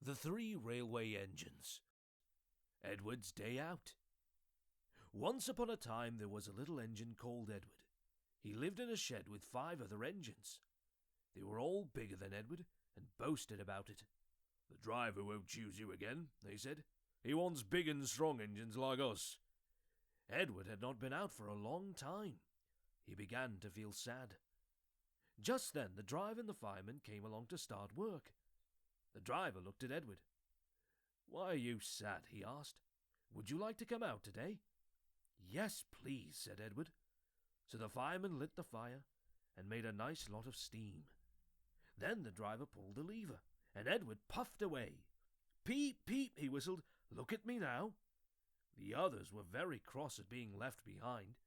The Three Railway Engines. Edward's Day Out. Once upon a time there was a little engine called Edward. He lived in a shed with 5 other engines. They were all bigger than Edward and boasted about it. "The driver won't choose you again," they said. "He wants big and strong engines like us." Edward had not been out for a long time. He began to feel sad. Just then the driver and the fireman came along to start work. The driver looked at Edward. "Why are you sad?" he asked. "Would you like to come out today?" "Yes, please," said Edward. So the fireman lit the fire and made a nice lot of steam. Then the driver pulled the lever, and Edward puffed away. "Peep, peep," he whistled. "Look at me now." The others were very cross at being left behind.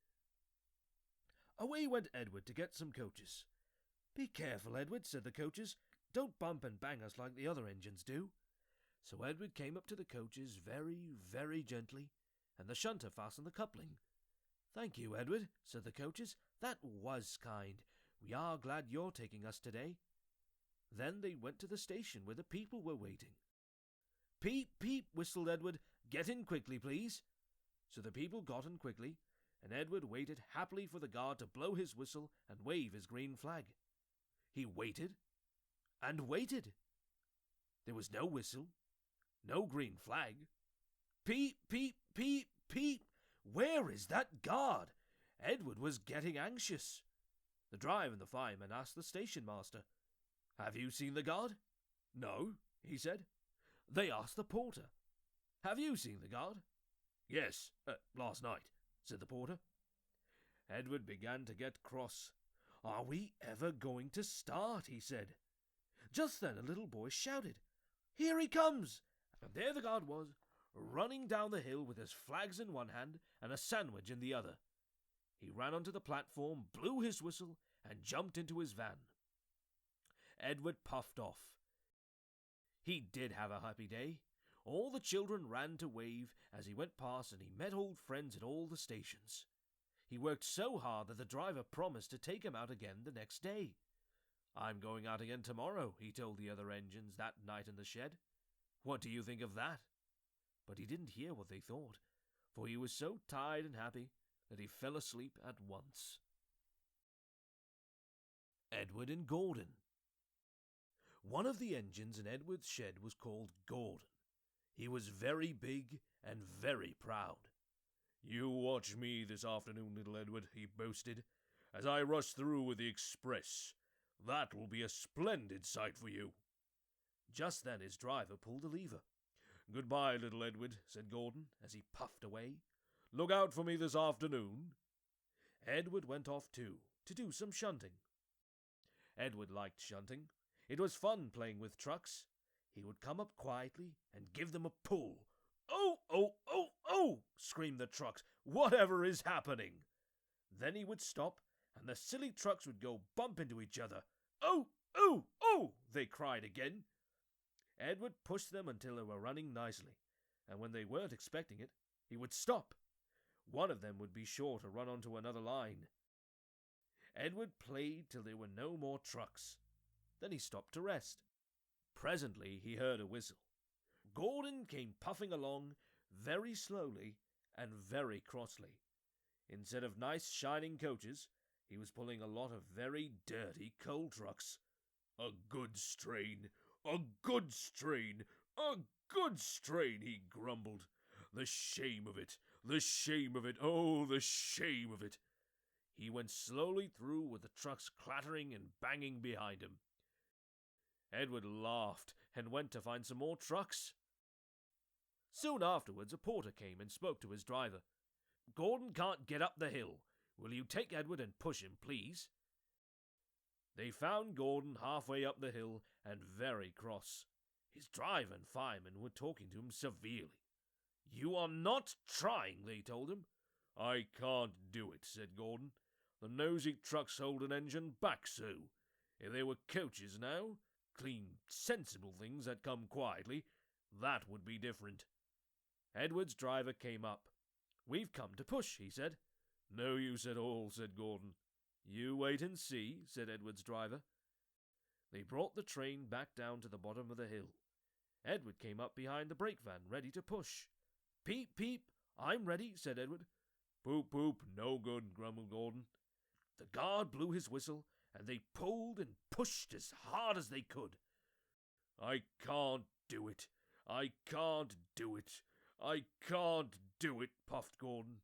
Away went Edward to get some coaches. "Be careful, Edward," said the coaches. "Don't bump and bang us like the other engines do." So Edward came up to the coaches very, very gently, and the shunter fastened the coupling. "Thank you, Edward," said the coaches. "That was kind. We are glad you're taking us today." Then they went to the station where the people were waiting. "Peep, peep," whistled Edward. "Get in quickly, please." So the people got in quickly, and Edward waited happily for the guard to blow his whistle and wave his green flag. He waited and waited. There was no whistle, no green flag. Peep, peep, peep, peep. Where is that guard? Edward was getting anxious. The driver and the fireman asked the station master, "Have you seen the guard?" "No," he said. They asked the porter, "Have you seen the guard?" "Yes, last night," said the porter. Edward began to get cross. "Are we ever going to start?" he said. Just then a little boy shouted, "Here he comes!" And there the guard was, running down the hill with his flags in one hand and a sandwich in the other. He ran onto the platform, blew his whistle, and jumped into his van. Edward puffed off. He did have a happy day. All the children ran to wave as he went past, and he met old friends at all the stations. He worked so hard that the driver promised to take him out again the next day. "I'm going out again tomorrow," he told the other engines that night in the shed. "What do you think of that?" But he didn't hear what they thought, for he was so tired and happy that he fell asleep at once. Edward and Gordon. One of the engines in Edward's shed was called Gordon. He was very big and very proud. "You watch me this afternoon, little Edward," he boasted, "as I rush through with the express. That will be a splendid sight for you." Just then his driver pulled the lever. "Goodbye, little Edward," said Gordon as he puffed away. "Look out for me this afternoon." Edward went off too, to do some shunting. Edward liked shunting. It was fun playing with trucks. He would come up quietly and give them a pull. "Oh, oh, oh, oh!" screamed the trucks. "Whatever is happening?" Then he would stop, and the silly trucks would go bump into each other. "Oh, oh, oh!" they cried again. Edward pushed them until they were running nicely, and when they weren't expecting it, he would stop. One of them would be sure to run onto another line. Edward played till there were no more trucks. Then he stopped to rest. Presently he heard a whistle. Gordon came puffing along, very slowly and very crossly. Instead of nice shining coaches, he was pulling a lot of very dirty coal trucks. "A good strain, a good strain, a good strain," he grumbled. "The shame of it, the shame of it, oh, the shame of it." He went slowly through with the trucks clattering and banging behind him. Edward laughed and went to find some more trucks. Soon afterwards a porter came and spoke to his driver. "Gordon can't get up the hill. Will you take Edward and push him, please?" They found Gordon halfway up the hill and very cross. His driver and fireman were talking to him severely. "You are not trying," they told him. "I can't do it," said Gordon. "The nosy trucks hold an engine back so. If they were coaches now, clean, sensible things that come quietly, that would be different." Edward's driver came up. "We've come to push," he said. "No use at all," said Gordon. "You wait and see," said Edward's driver. They brought the train back down to the bottom of the hill. Edward came up behind the brake van, ready to push. "Peep, peep, I'm ready," said Edward. "Poop, poop, no good," grumbled Gordon. The guard blew his whistle, and they pulled and pushed as hard as they could. "I can't do it. I can't do it. I can't do it," puffed Gordon.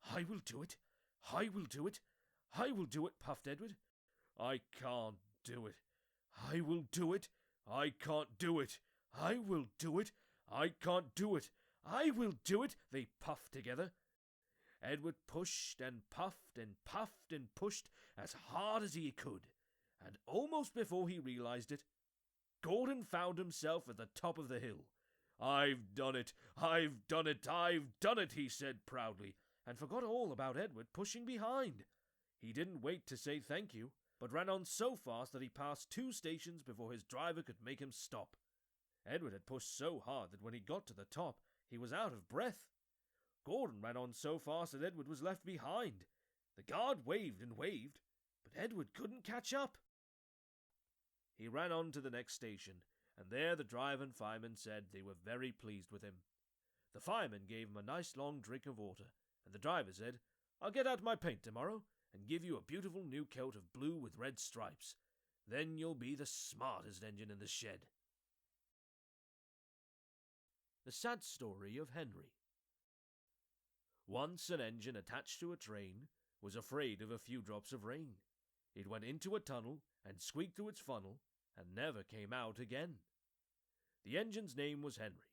"I will do it. I will do it. I will do it," puffed Edward. "I can't do it. I will do it. I can't do it. I will do it. I can't do it. I will do it," they puffed together. Edward pushed and puffed and puffed and pushed as hard as he could, and almost before he realized it, Gordon found himself at the top of the hill. "I've done it! I've done it! I've done it!" he said proudly, and forgot all about Edward pushing behind. He didn't wait to say thank you, but ran on so fast that he passed 2 stations before his driver could make him stop. Edward had pushed so hard that when he got to the top, he was out of breath. Gordon ran on so fast that Edward was left behind. The guard waved and waved, but Edward couldn't catch up. He ran on to the next station, and there the driver and fireman said they were very pleased with him. The fireman gave him a nice long drink of water, and the driver said, "I'll get out my paint tomorrow and give you a beautiful new coat of blue with red stripes. Then you'll be the smartest engine in the shed." The sad story of Henry. Once an engine attached to a train was afraid of a few drops of rain. It went into a tunnel and squeaked through its funnel and never came out again. The engine's name was Henry.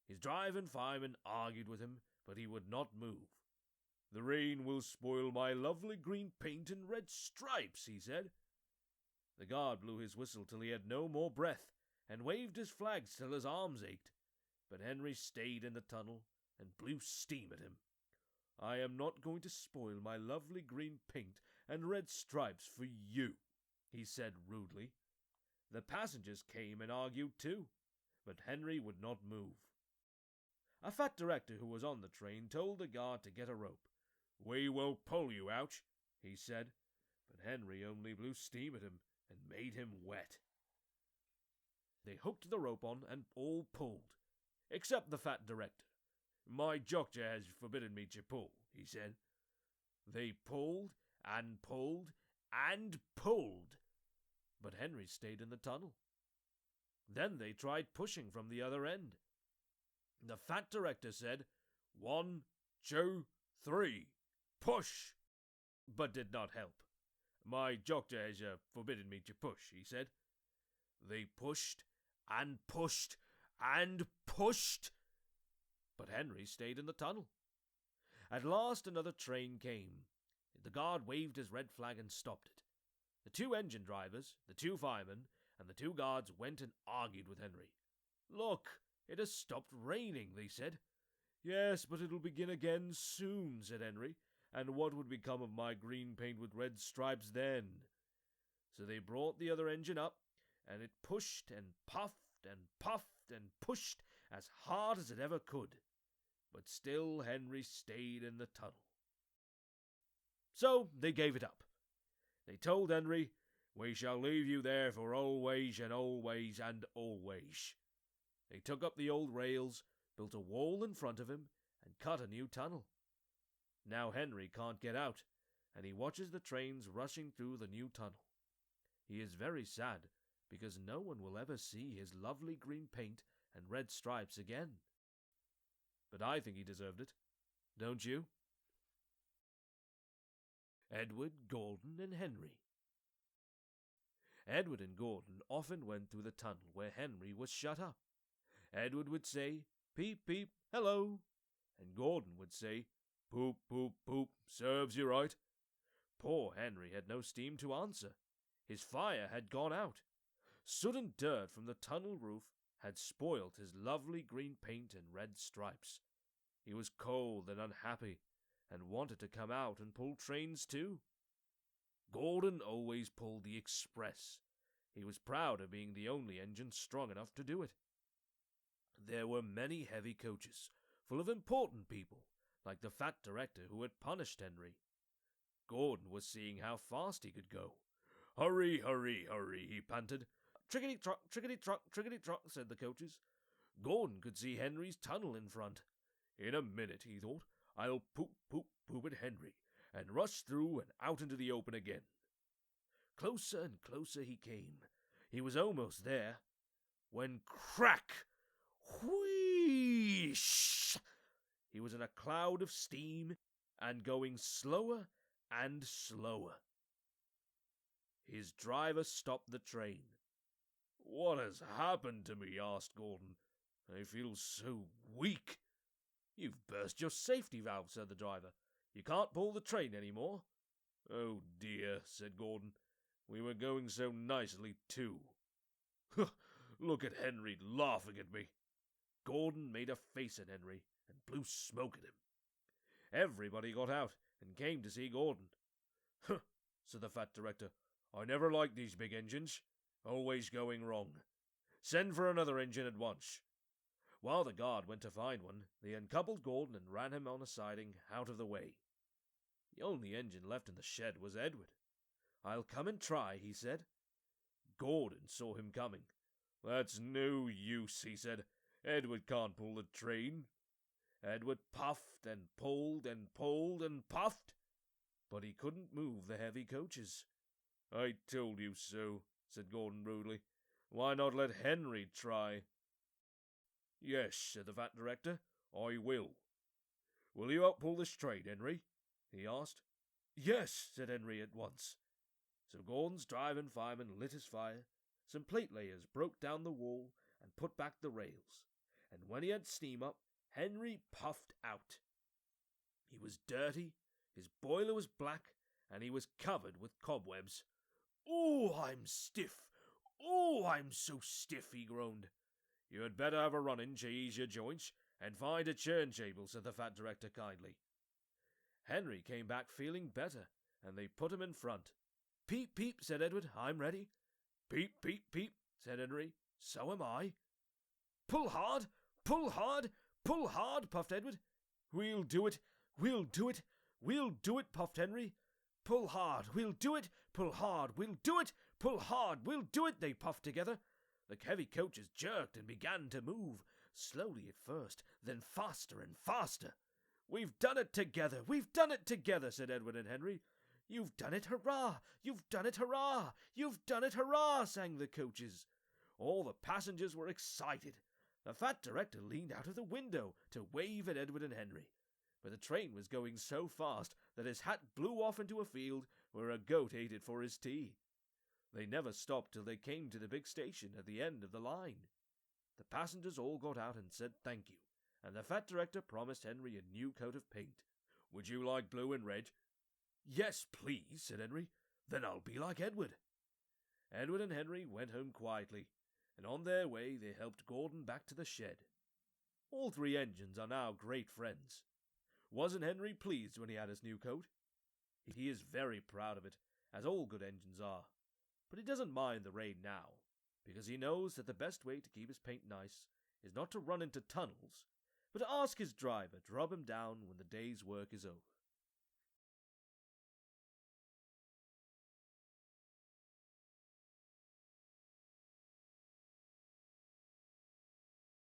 His driver and fireman argued with him, but he would not move. "The rain will spoil my lovely green paint and red stripes," he said. The guard blew his whistle till he had no more breath, and waved his flags till his arms ached. But Henry stayed in the tunnel and blew steam at him. "I am not going to spoil my lovely green paint and red stripes for you," he said rudely. The passengers came and argued too, but Henry would not move. A fat director who was on the train told the guard to get a rope. "We will pull you out," he said, but Henry only blew steam at him and made him wet. They hooked the rope on and all pulled, except the fat director. "My doctor has forbidden me to pull," he said. They pulled and pulled and pulled, but Henry stayed in the tunnel. Then they tried pushing from the other end. The fat director said, "1, 2, 3, push!" but did not help. "My doctor has forbidden me to push," he said. They pushed and pushed and pushed, but Henry stayed in the tunnel. At last another train came. The guard waved his red flag and stopped it. The 2 engine drivers, the 2 firemen, and the 2 guards went and argued with Henry. "Look, it has stopped raining," they said. "Yes, but it'll begin again soon," said Henry. "And what would become of my green paint with red stripes then?" So they brought the other engine up, and it pushed and puffed and puffed and pushed as hard as it ever could. But still Henry stayed in the tunnel. So they gave it up. They told Henry, "We shall leave you there for always and always and always." They took up the old rails, built a wall in front of him, and cut a new tunnel. Now Henry can't get out, and he watches the trains rushing through the new tunnel. He is very sad, because no one will ever see his lovely green paint and red stripes again. But I think he deserved it. Don't you? Edward, Gordon, and Henry. Edward and Gordon often went through the tunnel where Henry was shut up. Edward would say, "Peep, peep, hello," and Gordon would say, "Poop, poop, poop, serves you right." Poor Henry had no steam to answer. His fire had gone out. Soot and dirt from the tunnel roof had spoilt his lovely green paint and red stripes. He was cold and unhappy, and wanted to come out and pull trains too. Gordon always pulled the express. He was proud of being the only engine strong enough to do it. There were many heavy coaches, full of important people, like the fat director who had punished Henry. Gordon was seeing how fast he could go. "Hurry, hurry, hurry," he panted. trickety-trot, trickety-trot, trickety-trot, said the coaches. Gordon could see Henry's tunnel in front. In a minute, he thought, I'll poop, poop, poop at Henry, and rush through and out into the open again. Closer and closer he came. He was almost there, when crack! Whoosh! He was in a cloud of steam and going slower and slower. His driver stopped the train. What has happened to me? Asked Gordon. I feel so weak. You've burst your safety valve, said the driver. You can't pull the train any more. Oh dear, said Gordon. We were going so nicely too. Look at Henry laughing at me. Gordon made a face at Henry and blew smoke at him. Everybody got out and came to see Gordon. Huh, said the fat director. I never liked these big engines. Always going wrong. Send for another engine at once. While the guard went to find one, they uncoupled Gordon and ran him on a siding out of the way. The only engine left in the shed was Edward. I'll come and try, he said. Gordon saw him coming. That's no use, he said. Edward can't pull the train. Edward puffed and pulled and pulled and puffed, but he couldn't move the heavy coaches. I told you so, said Gordon rudely. Why not let Henry try? Yes, said the fat director, I will. Will you help pull this train, Henry? He asked. Yes, said Henry at once. So Gordon's driving fireman lit his fire, some plate layers broke down the wall and put back the rails, and when he had steam up, Henry puffed out. He was dirty, his boiler was black, and he was covered with cobwebs. Oh, I'm stiff! Oh, I'm so stiff, he groaned. You had better have a run-in to ease your joints, and find a turntable, said the fat director kindly. Henry came back feeling better, and they put him in front. Peep, peep, said Edward, I'm ready. Peep, peep, peep, said Henry, so am I. Pull hard, pull hard, pull hard, puffed Edward. We'll do it, we'll do it, we'll do it, puffed Henry. Pull hard, we'll do it, pull hard, we'll do it, pull hard, we'll do it, they puffed together. The heavy coaches jerked and began to move, slowly at first, then faster and faster. We've done it together, said Edward and Henry. You've done it, hurrah! You've done it, hurrah! You've done it, hurrah! Sang the coaches. All the passengers were excited. The fat director leaned out of the window to wave at Edward and Henry, but the train was going so fast that his hat blew off into a field where a goat ate it for his tea. They never stopped till they came to the big station at the end of the line. The passengers all got out and said thank you, and the fat director promised Henry a new coat of paint. Would you like blue and red? Yes, please, said Henry. Then I'll be like Edward. Edward and Henry went home quietly, and on their way they helped Gordon back to the shed. All three engines are now great friends. Wasn't Henry pleased when he had his new coat? He is very proud of it, as all good engines are. But he doesn't mind the rain now, because he knows that the best way to keep his paint nice is not to run into tunnels, but to ask his driver to rub him down when the day's work is over.